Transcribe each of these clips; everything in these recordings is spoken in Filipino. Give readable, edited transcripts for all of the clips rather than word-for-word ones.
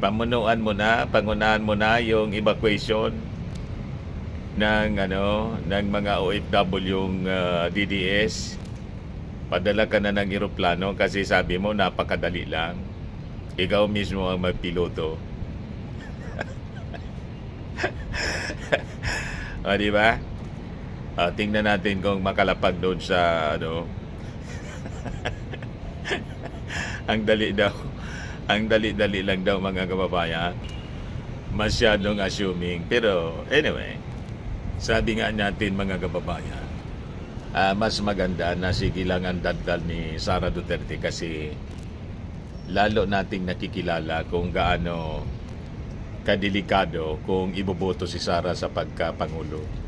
Pangunahan mo na yung evacuation ng mga OFW yung DDS. Padala ka na ng eroplano kasi sabi mo napakadali lang. Ikaw mismo ang magpiloto. O, di ba? Tingnan natin kung makalapag doon sa ang dali daw. Ang dali-dali lang daw mga kababayan. Masyadong assuming. Pero anyway, sabi nga natin mga kababayan, mas maganda na sige lang ang daldal ni Sara Duterte kasi lalo nating nakikilala kung gaano kadelikado kung iboboto si Sara sa pagkapangulo.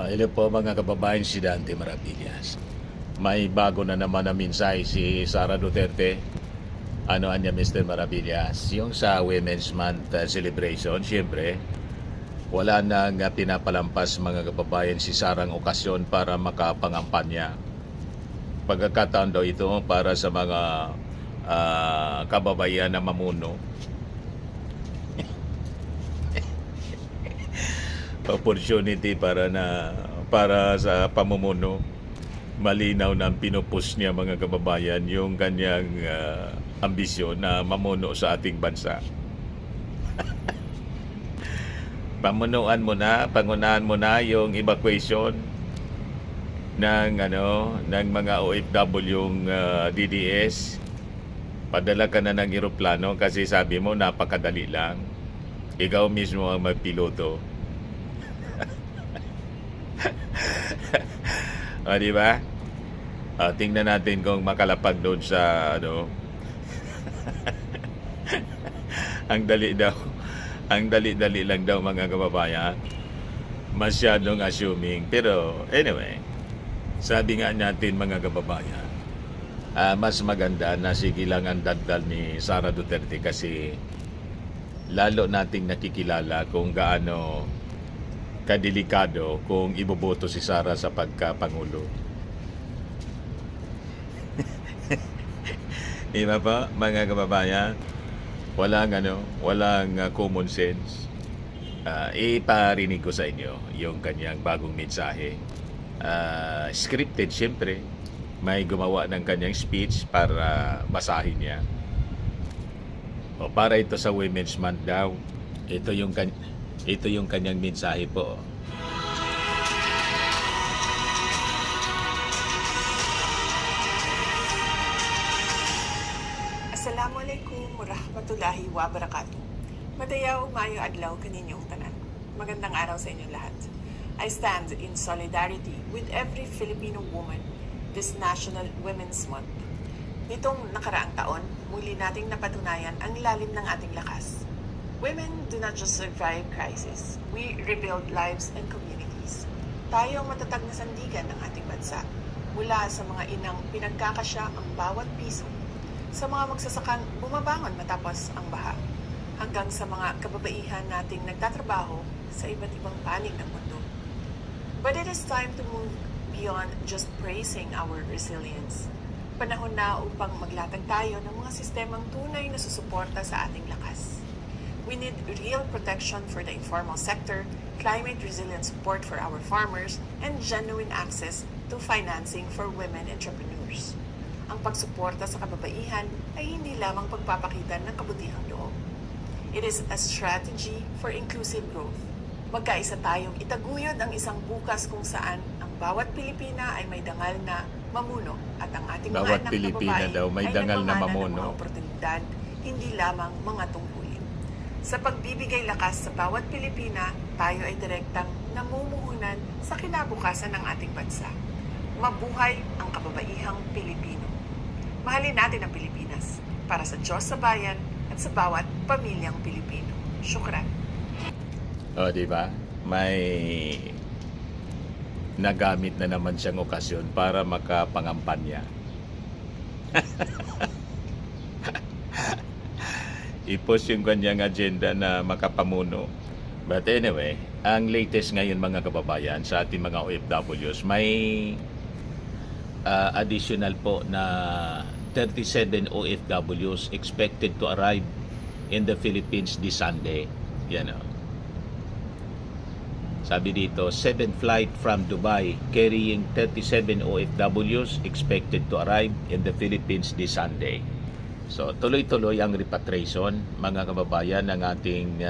Hello po mga kababayan, si Dante Maravillas. May bago na naman na mensahe si Sara Duterte. Ano anya Mr. Maravillas? Yung sa Women's Month celebration, siyempre, wala nang pinapalampas mga kababayan si Sarang okasyon para makapangampanya. Pagkakataon daw ito para sa mga kababayan na mamuno. Opportunity para sa pamumuno. Malinaw na pinupus niya mga kababayan yung kanyang ambisyon na mamuno sa ating bansa. Pangunahan mo na yung evacuation ng mga OFW yung DDS. Padala ka na ng eroplano kasi sabi mo napakadali lang. Ikaw mismo ang magpiloto. O, di ba? Tingnan natin kung makalapag doon sa ang dali-dali lang daw mga kababayan. Masyadong assuming. Pero anyway, sabi nga natin mga kababayan, mas maganda na sige lang ang daldal ni Sara Duterte kasi lalo nating nakikilala kung gaano kadelikado kung iboboto si Sara sa pagkapangulo. Di ba po mga kababayan? Walang common sense. Iparinig ko sa inyo yung kanyang bagong mensahe. Scripted siyempre. May gumawa ng kanyang speech para basahin niya. O para ito sa Women's Month daw. Ito yung kanyang mensahe po. Assalamualaikum warahmatullahi wabarakatuh. Madayaw mayo adlaw kaninyong tanan. Magandang araw sa inyong lahat. I stand in solidarity with every Filipino woman this National Women's Month. Nitong nakaraang taon, muli nating napatunayan ang lalim ng ating lakas. Women do not just survive crisis. We rebuild lives and communities. Tayo ang matatag na sandigan ng ating bansa. Mula sa mga inang pinagkakasya ang bawat piso, sa mga magsasakang bumabangon matapos ang baha, hanggang sa mga kababaihan nating nagtatrabaho sa iba't ibang panig ng mundo. But it is time to move beyond just praising our resilience. Panahon na upang maglatag tayo ng mga sistemang tunay na susuporta sa ating lakas. We need real protection for the informal sector, climate resilient support for our farmers, and genuine access to financing for women entrepreneurs. Ang pagsuporta sa kababaihan ay hindi lamang pagpapakita ng kabutihang loob. It is a strategy for inclusive growth. Magkaisa tayong itaguyod ang isang bukas kung saan ang bawat Pilipina ay may dangal na mamuno at ang ating mga Bawat anak Pilipina na babae daw may ay dangal na nagmamana ng mamuno. mga oportunidad, hindi lamang mga tungkulin. Sa pagbibigay lakas sa bawat Pilipina, tayo ay direktang namumuhunan sa kinabukasan ng ating bansa. Mabuhay ang kababaihang Pilipino. Mahalin natin ang Pilipinas para sa Diyos sa bayan at sa bawat pamilyang Pilipino. Syukran. O, di ba? May nagamit na naman siyang okasyon para makapangampanya. i-post yung kanyang agenda na makapamuno. But anyway, ang latest ngayon mga kababayan sa ating mga OFWs, may additional po na 37 OFWs expected to arrive in the Philippines this Sunday. Yan o. Sabi dito, 7 flight from Dubai carrying 37 OFWs expected to arrive in the Philippines this Sunday. So, tuloy-tuloy ang repatriation, mga kababayan, ng ating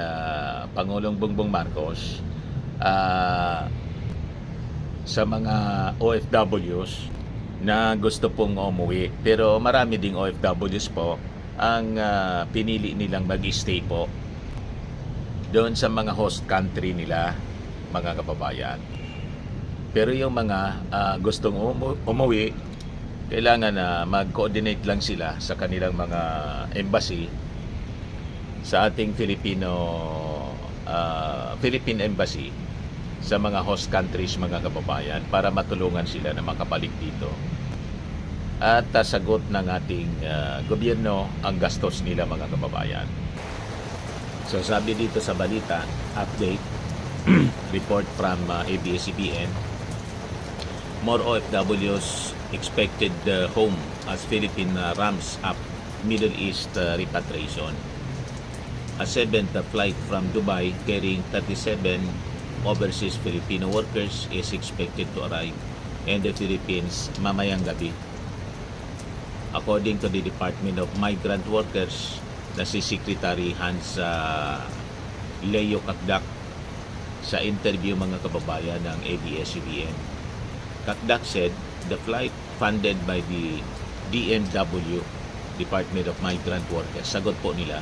Pangulong Bongbong Marcos sa mga OFWs na gusto pong umuwi. Pero marami ding OFWs po ang pinili nilang mag-stay po doon sa mga host country nila, mga kababayan. Pero yung mga gustong umuwi, kailangan na mag-coordinate lang sila sa kanilang mga embassy sa ating Philippine Embassy sa mga host countries, mga kababayan, para matulungan sila na makabalik dito. At sagot ng ating gobyerno ang gastos nila, mga kababayan. So sabi dito sa balita, update, report from ABS-CBN, more OFWs expected home as Philippine ramps up Middle East repatriation. A 7th flight from Dubai carrying 37 overseas Filipino workers is expected to arrive in the Philippines mamayang gabi. According to the Department of Migrant Workers, na si Secretary Hans Leo Kakdak sa interview, mga kababayan, ng ABS-CBN. Kakdak said the flight funded by the DMW, Department of Migrant Workers, sagot po nila,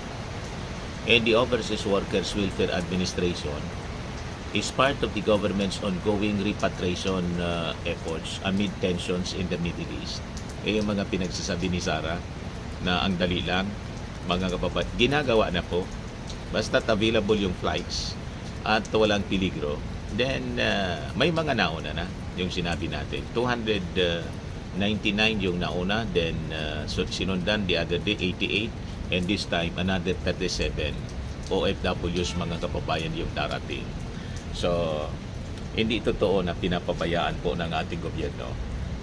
and the Overseas Workers Welfare Administration is part of the government's ongoing repatriation efforts amid tensions in the Middle East. Yung mga pinagsasabi ni Sara na ang dali lang, mga kababayan, ginagawa na po, basta't available yung flights at walang peligro, then may mga nauna na yung sinabi natin. 299 yung nauna, then sinundan the other day 88, and this time another 37 OFWs, mga kababayan, yung darating. So hindi totoo na pinapabayaan po ng ating gobyerno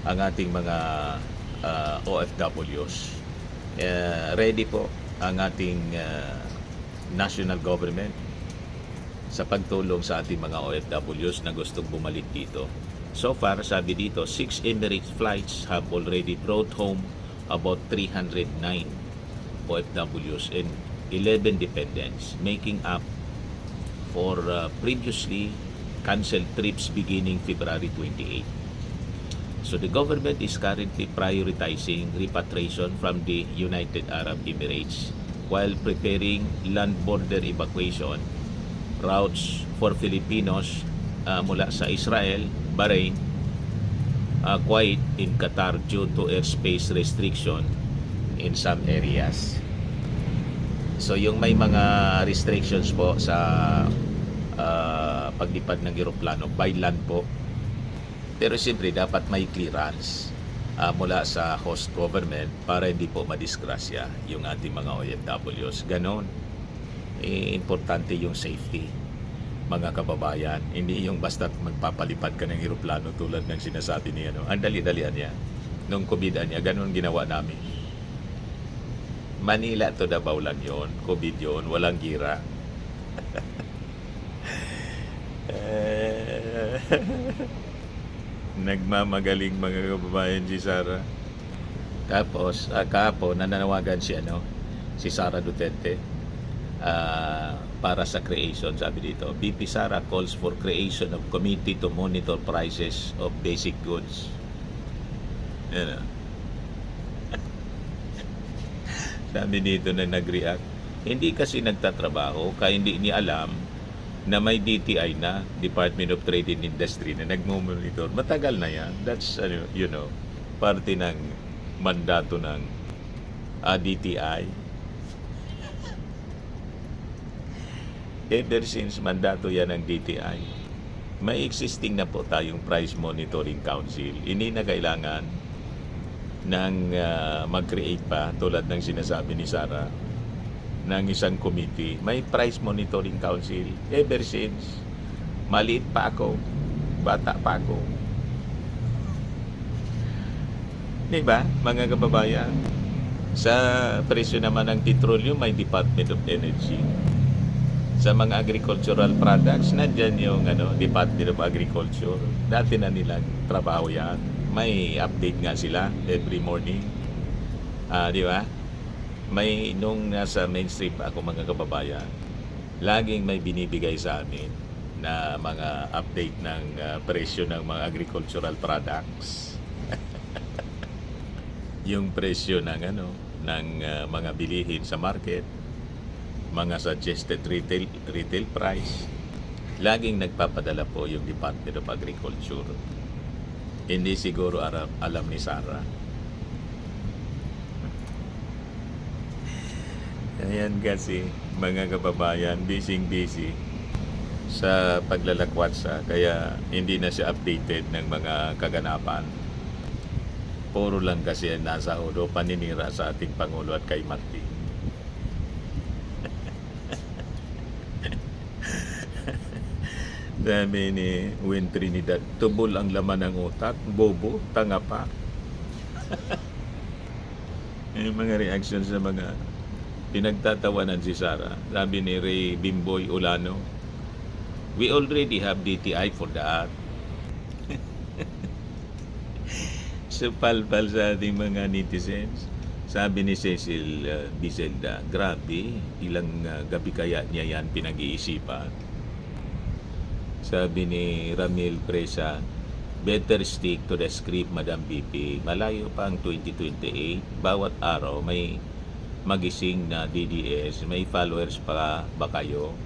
ang ating mga OFWs. Ready po ang ating national government sa pagtulong sa ating mga OFWs na gustong bumalik dito. So far, sabi dito, 6 Emirates flights have already brought home about 309 OFWs and 11 dependents, making up for previously canceled trips beginning February 28. So the government is currently prioritizing repatriation from the United Arab Emirates while preparing land border evacuation routes for Filipinos mula sa Israel, Bahrain, Kuwait, in Qatar due to airspace restriction in some areas. So yung may mga restrictions po sa paglipad ng eroplano by land po, pero siyempre dapat may clearance mula sa host government para hindi po madisgrasya yung ating mga OFWs. Ganon. Importante yung safety, mga kababayan. Hindi yung basta magpapalipad ka ng eroplano tulad ng sinasabi niya. Ang dali-dalian niya. Nung COVID niya, ganon ginawa namin. Manila to Davao lang yun. COVID yun. Walang gira. Nagmamagaling, mga kababayan, si Sara. Tapos kahapon nananawagan si Sara Duterte para sa creation, sabi dito, VP Sara calls for creation of committee to monitor prices of basic goods. Yan. Sabi dito na nag-react, hindi kasi nagtatrabaho kaya hindi niya alam na may DTI na, Department of Trade and Industry, na nagmo-monitor. Matagal na yan. That's, parte ng mandato ng DTI. Ever since mandato yan ng DTI, may existing na po tayong Price Monitoring Council. Hindi na kailangan ng mag-create pa tulad ng sinasabi ni Sara ng isang committee. May Price Monitoring Council ever since. Maliit pa ako, bata pa ako. Diba, mga kababayan? Sa presyo naman ng petrolyo, may Department of Energy. Sa mga agricultural products, nandyan yung Department of Agriculture. Dati na nilang trabaho yan. May update nga sila every morning. Di ba? May, nung nasa mainstream pa ako, mga kababayan, laging may binibigay sa amin na mga update ng presyo ng mga agricultural products. Yung presyo ng mga bilihin sa market, mga suggested retail price, laging nagpapadala po yung Department of Agriculture. Hindi siguro alam ni Sarah. Ayan kasi, mga kababayan, busy sa paglalakwatsa, kaya hindi na siya updated ng mga kaganapan. Puro lang kasi nasa ulo, paninira sa ating Pangulo at kay Martin. Sabi ni Win Trinidad, tubol ang laman ng utak, bobo, tanga pa. Yung mga reaction sa mga pinagtatawanan si Sarah. Sabi ni Ray Bimboy Ulano, we already have DTI for that. So palpal sa ating mga netizens. Sabi ni Cecil Bizelda, grabe, ilang gabi kaya niya yan pinag-iisipan. Sabi ni Ramil Presa, better stick to the script, Madam BP. Malayo pa ang 2028. Bawat araw may magising na DDS. May followers pa ba kayo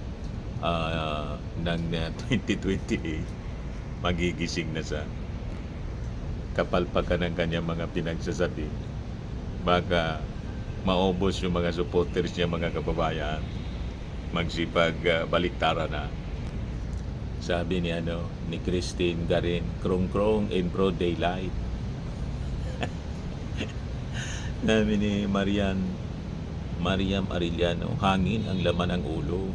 ng 2028? Magigising na sa kapalpakan ng kanyang mga pinagsasabi. Baka maubos yung mga supporters niya, mga kababayan. Magsipag baliktara na. Sabi ni Christine Garin, krong-krong in broad daylight. Sabi ni Mariam Arellano, hangin ang laman ng ulo.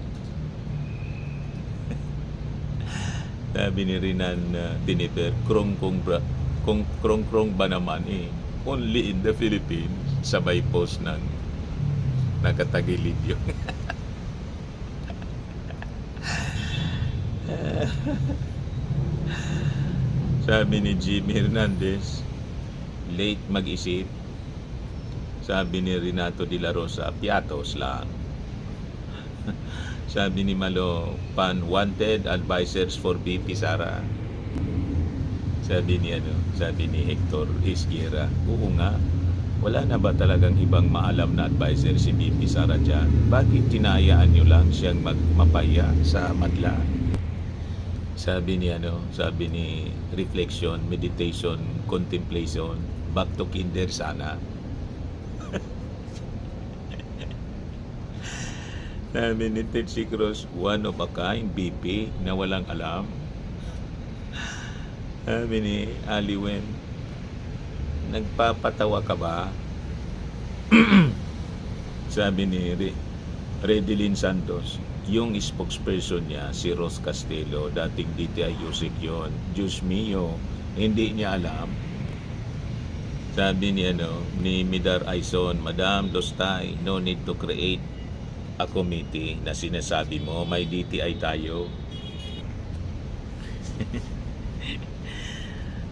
Sabi ni Rinan Tiniper, krong-krong ba naman only in the Philippines. Sabay post ng nakatagilid yun. Sabi ni Jimmy Hernandez, late mag-isip. Sabi ni Renato de la Rosa, piatos lang. Sabi ni Malo Pan, wanted advisors for BP Sara. Sabi ni Hector Isguera, oo nga, wala na ba talagang ibang maalam na advisor si BP Sara dyan? Bakit tinayaan nyo lang siyang mapaya sa madla? Sabi ni reflection, meditation, contemplation, back to kinder sana. Sabi ni Tetsi Cruz, one of a kind BP na walang alam. Sabi ni Aliwen, nagpapatawa ka ba? Sabi ni Redilyn Santos, yung spokesperson niya, si Ros Castelo, dating DTI Yusik yun. Diyos mio, hindi niya alam. Sabi ni Midar Aison, Madam Dostay, no need to create a committee na sinasabi mo, may DTI tayo.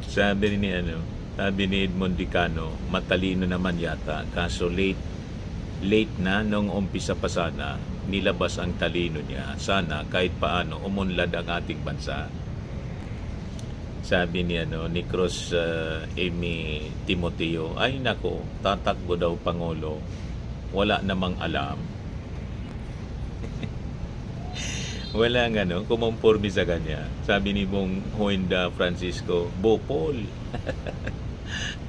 Sabi ni Edmond Dicano, matalino naman yata, kaso late na nung umpisa pa sana, nilabas ang talino niya. Sana kahit paano umunlad ang ating bansa. Sabi ni Cruz Amy Timoteo, ay nako, tatakbo daw Pangulo. Wala namang alam. Walang kumomporme sa kanya. Sabi ni Bong Huenda Francisco, Bopol.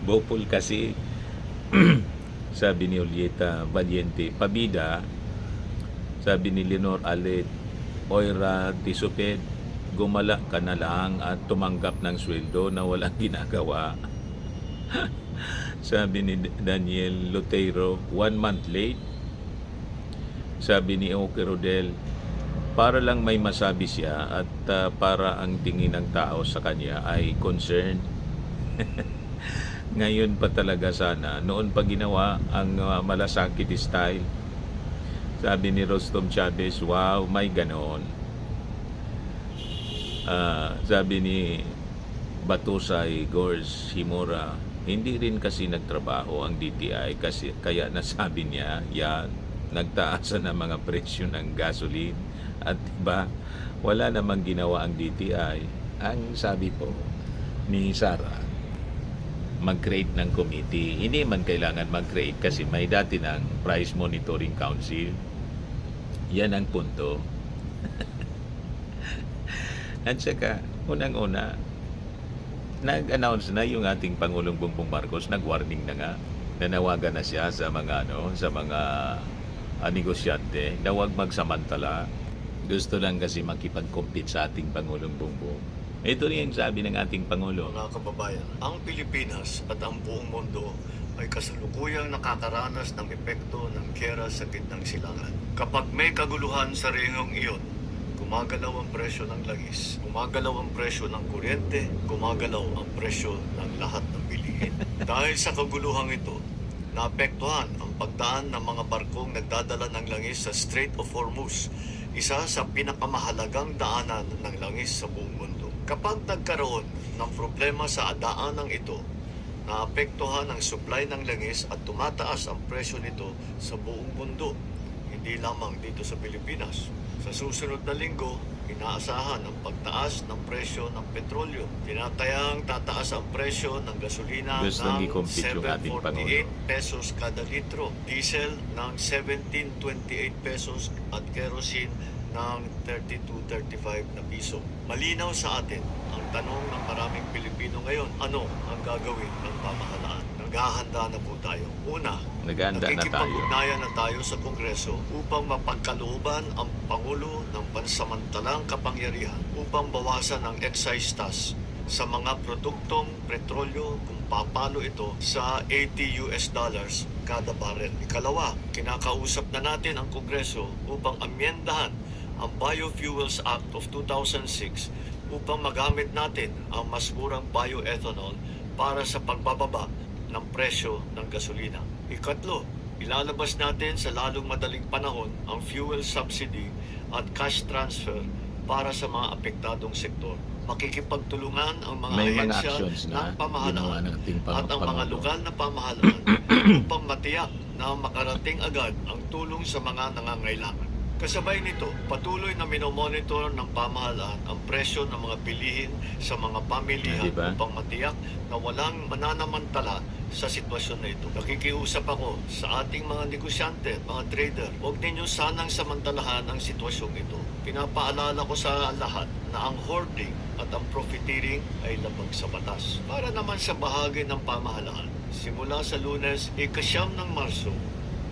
Bopol kasi. Sabi ni Julieta Valiente, pabida. Sabi ni Lenore Alet, Oira Tisoped, gumala ka na lang at tumanggap ng sweldo na walang ginagawa. Sabi ni Daniel Lotero, 1 month late. Sabi ni Oki Rodel, para lang may masabi siya at para ang tingin ng tao sa kanya ay concerned. Ngayon pa talaga sana, noon pa ginawa ang malasakit style. Sabi ni Rostom Chavez, wow, may ganon. Sabi ni Batusay Gors Himura, hindi rin kasi nagtrabaho ang DTI kasi kaya nasabi niya, yan, nagtaasan ng mga presyo ng gasoline at iba, wala namang ginawa ang DTI. Ang sabi po ni Sara, mag-create ng committee. Hindi man kailangan mag-create kasi may dati ng Price Monitoring Council. Yan ang punto. At saka, unang-una, nag-announce na yung ating Pangulong Bongbong Marcos, nag-warning na nga, nanawagan na siya sa mga negosyante na huwag magsamantala. Gusto lang kasi makipag-compete sa ating Pangulong Bongbong. Ito rin yung sabi ng ating Pangulo. Mga kababayan, ang Pilipinas at ang buong mundo ay kasalukuyang nakakaranas ng epekto ng giyera sa gitnang silangan. Kapag may kaguluhan sa rehiyong iyon, gumagalaw ang presyo ng langis, gumagalaw ang presyo ng kuryente, gumagalaw ang presyo ng lahat ng bilihin. Dahil sa kaguluhang ito, naapektuhan ang pagdaan ng mga barkong nagdadala ng langis sa Strait of Hormuz, isa sa pinakamahalagang daanan ng langis sa buong mundo. Kapag nagkaroon ng problema sa daanang ito, naapektuhan ang supply ng langis at tumataas ang presyo nito sa buong mundo, hindi lamang dito sa Pilipinas. Sa susunod na linggo, inaasahan ang pagtaas ng presyo ng petrolyo. Tinatayang tataas ang presyo ng gasolina Gustong ng i-compete yung ating 7.48 pesos kada litro, diesel ng 17.28 pesos at kerosene ng 32.35 na piso. Malinaw sa atin ang tanong ng maraming Pilipino ngayon, ano ang gagawin ng pamahalaan? Naghahanda na po tayo. Una, Naghahanda na tayo. nakikipag-ugnayan na tayo sa Kongreso upang mapagkalooban ang Pangulo ng pansamantalang kapangyarihan upang bawasan ang excise tax sa mga produktong petrolyo kung papalo ito sa $80 kada barrel. Ikalawa, kinakausap na natin ang Kongreso upang amyendahan ang Biofuels Act of 2006 upang magamit natin ang mas murang bioethanol para sa pagbababa ng presyo ng gasolina. Ikatlo, ilalabas natin sa lalong madaling panahon ang fuel subsidy at cash transfer para sa mga apektadong sektor. Makikipagtulungan ang mga May mga ahensya actions na ng ginawa pamahalaan ng ating at ang mga Pangulo. lokal na pamahalaan upang matiyak na makarating agad ang tulong sa mga nangangailangan. Kasabay nito, patuloy na minomonitor ng pamahalaan ang presyo ng mga bilihin sa mga pamilihan Diba? upang matiyak na walang mananamantala sa sitwasyon na ito. Nakikiusap ako sa ating mga negosyante, mga trader, huwag ninyo sanang samantalahan ang sitwasyong ito. Pinapaalala ko sa lahat na ang hoarding at ang profiteering ay labag sa batas. Para naman sa bahagi ng pamahalaan, simula sa Lunes, ika-9 ng Marso,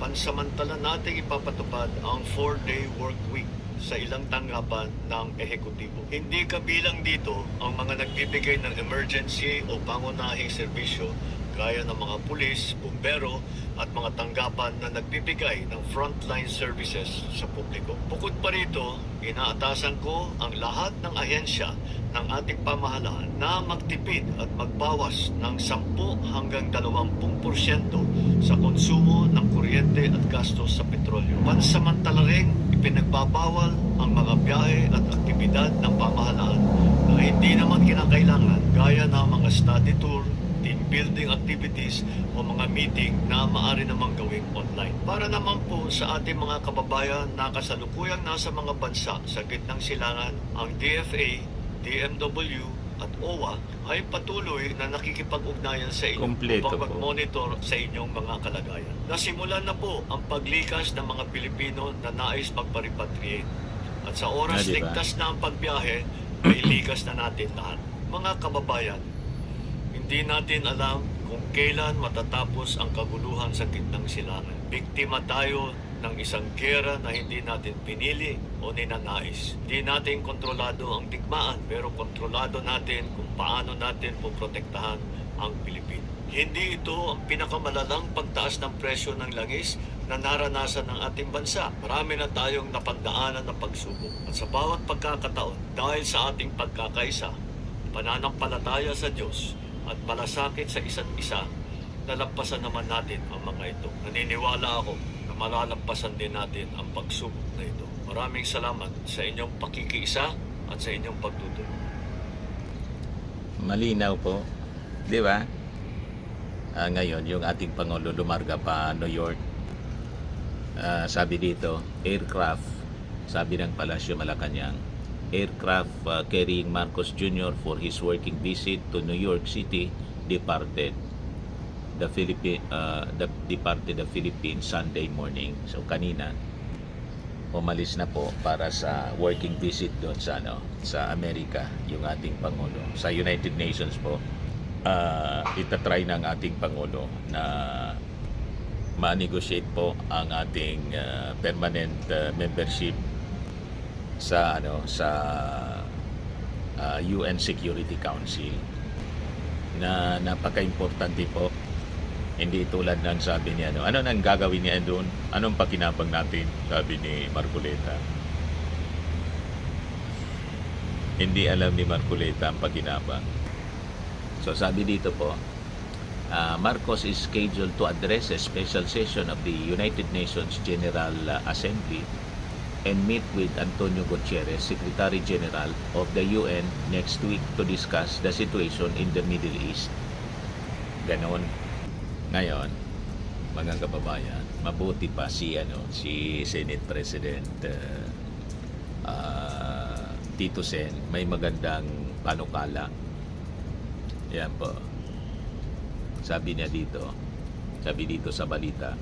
pansamantala nating ipapatupad ang 4-day work week sa ilang tanggapan ng ehekutibo. Hindi kabilang dito ang mga nagbibigay ng emergency o pangunahing serbisyo gaya ng mga pulis, bumbero at mga tanggapan na nagbibigay ng frontline services sa publiko. Bukod pa rito, inaatasan ko ang lahat ng ahensya ng ating pamahalaan na magtipid at magbawas ng 10 hanggang 20% sa konsumo ng kuryente at gastos sa petrolyo. Pansamantala rin, ipinagbabawal ang mga biyahe at aktibidad ng pamahalaan na hindi naman kinakailangan gaya ng mga study tour, team building activities o mga meeting na maaari namang gawing online. Para naman po sa ating mga kababayan na kasalukuyang nasa mga bansa sa gitnang silangan, ang DFA, DMW at OWA ay patuloy na nakikipag-ugnayan sa inyo Kompleto upang po. mag-monitor sa inyong mga kalagayan. Nasimulan na po ang paglikas ng mga Pilipino na nais magpa-repatriate. At sa oras Diba? ligtas na ang pagbiyahe, ay likas na natin lahat. Mga kababayan, hindi natin alam kung kailan matatapos ang kaguluhan sa gitnang silangan. Biktima tayo ng isang giyera na hindi natin pinili o ninanais. Hindi natin kontrolado ang digmaan, pero kontrolado natin kung paano natin poprotektahan ang Pilipino. Hindi ito ang pinakamalalang pagtaas ng presyo ng langis na naranasan ng ating bansa. Marami na tayong napagdaanan ng pagsubok. At sa bawat pagkakataon, dahil sa ating pagkakaisa, pananampalataya sa Diyos at malasakit sa isa't isa, nalampasan naman natin ang mga ito. Naniniwala ako na malalampasan din natin ang pagsubok na ito. Maraming salamat sa inyong pakikiisa at sa inyong pagtutulong. Malinaw po, di ba? Ngayon, yung ating Pangulo lumarga pa New York. Sabi dito, aircraft, sabi ng Palasyo Malacanang, aircraft carrying Marcos Jr. for his working visit to New York City departed the Philippines Sunday morning. So kanina umalis na po para sa working visit doon sa sa Amerika yung ating Pangulo. Sa United Nations po, itatry ng ating Pangulo na ma-negotiate po ang ating permanent membership sa UN Security Council, na napaka-importante po. Hindi tulad ng sabi niya, ano nang gagawin niya doon? Anong pakinabang natin? Sabi ni Marcoleta. Hindi alam ni Marcoleta ang pakinabang. So sabi dito po, Marcos is scheduled to address a special session of the United Nations General Assembly and meet with Antonio Gutierrez, Secretary General of the UN, next week to discuss the situation in the Middle East. Ganon. Ngayon, mga kababayan, mabuti pa si Senate President Tito Sen, may magandang panukala. Yan po. Sabi dito sa balita,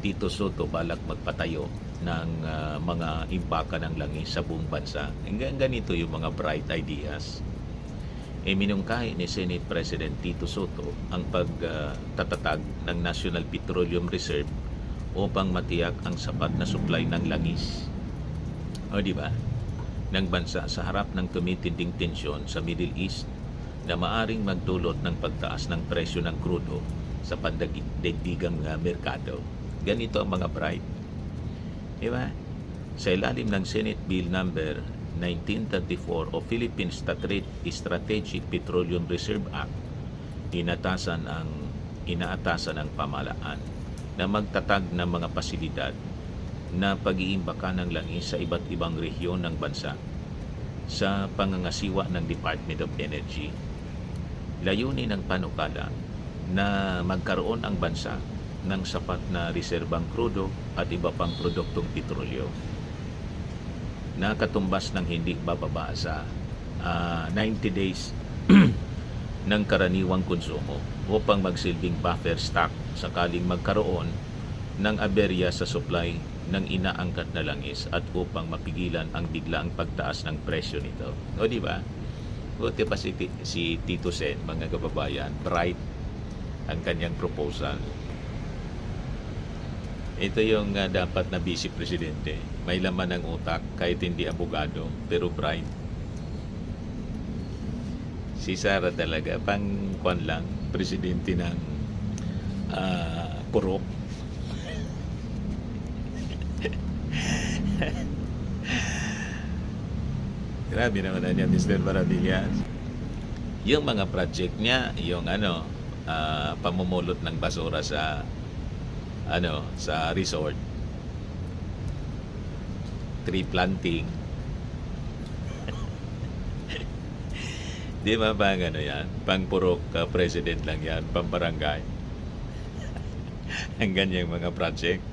Tito Soto balak magpatayo ng mga impaka ng langis sa buong bansa. Hanggang ganito yung mga bright ideas. Minungkahi ni Senate President Tito Soto ang pagtatatag ng National Petroleum Reserve upang matiyak ang sapat na supply ng langis. O di ba? Ng bansa sa harap ng tumitinding tensyon sa Middle East na maaring magdulot ng pagtaas ng presyo ng krudo sa pandaigdigang merkado. Ganito ang mga bright. Di ba? Sa ilalim ng Senate Bill number 1934 o Philippine Strategic Petroleum Reserve Act, inaatasan ng pamahalaan na magtatag ng mga pasilidad na pag-iimbaka ng langis sa iba't ibang rehiyon ng bansa sa pangangasiwa ng Department of Energy. Layunin ng panukala na magkaroon ang bansa ng sapat na reserbang krudo at iba pang produktong petrolyo na katumbas ng hindi bababa sa 90 days ng karaniwang konsumo upang magsilbing buffer stock sakaling magkaroon ng aberya sa supply ng inaangkat na langis at upang mapigilan ang biglaang pagtaas ng presyo nito. O di ba? Buti pa si Tito Sen, mga kababayan, bright ang kanyang proposal. Ito yung dapat na vice presidente. May laman ng utak kahit hindi abogado, pero bright. Si Sara talaga, pang-kwan lang, presidente ng purok. Grabe naman na niya, Mr. Maravillas. Yung mga project niya, yung pamumulot ng basura sa resort, tree planting. Di ba bang yan? Pang purok president lang yan, pang barangay. Ang ganyang mga project.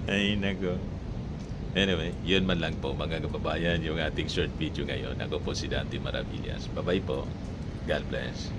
Ay, nako. Anyway, yun man lang po mga kababayan yung ating short video ngayon. Ako po si Dante Maravillas. Bye-bye po. God bless.